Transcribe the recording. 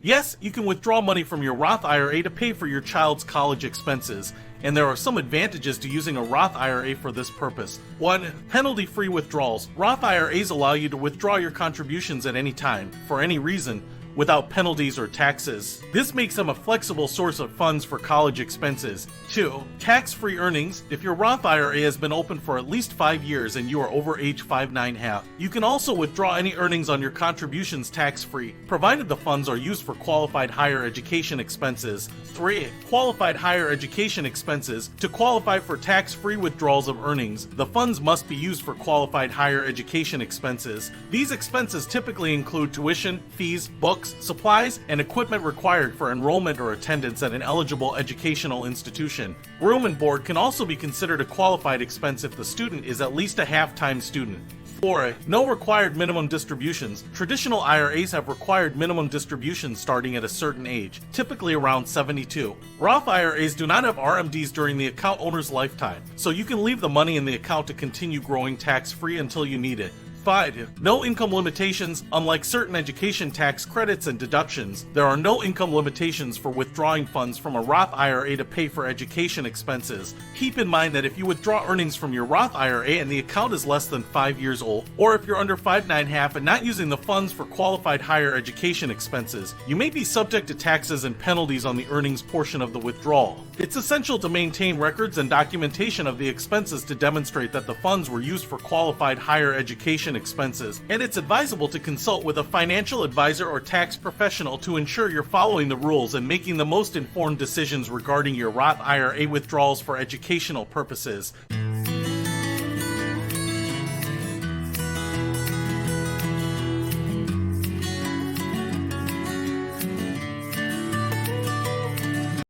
Yes, you can withdraw money from your Roth IRA to pay for your child's college expenses, and there are some advantages to using a Roth IRA for this purpose. 1. Penalty-free withdrawals. Roth IRAs allow you to withdraw your contributions at any time, for any reason, without penalties or taxes. This makes them a flexible source of funds for college expenses. 2. Tax-free earnings. If your Roth IRA has been open for at least 5 years and you are over age 59.5, you can also withdraw any earnings on your contributions tax-free, provided the funds are used for qualified higher education expenses. 3. Qualified higher education expenses. To qualify for tax-free withdrawals of earnings, the funds must be used for qualified higher education expenses. These expenses typically include tuition, fees, books, supplies, and equipment required for enrollment or attendance at an eligible educational institution. Room and board can also be considered a qualified expense if the student is at least a half-time student. 4. No required minimum distributions. Traditional IRAs have required minimum distributions starting at a certain age, typically around 72. Roth IRAs do not have RMDs during the account owner's lifetime, so you can leave the money in the account to continue growing tax-free until you need it. 5. No income limitations. Unlike certain education tax credits and deductions, there are no income limitations for withdrawing funds from a Roth IRA to pay for education expenses. Keep in mind that if you withdraw earnings from your Roth IRA and the account is less than 5 years old, or if you're under 59.5 and not using the funds for qualified higher education expenses, you may be subject to taxes and penalties on the earnings portion of the withdrawal. It's essential to maintain records and documentation of the expenses to demonstrate that the funds were used for qualified higher education expenses, and it's advisable to consult with a financial advisor or tax professional to ensure you're following the rules and making the most informed decisions regarding your Roth IRA withdrawals for educational purposes.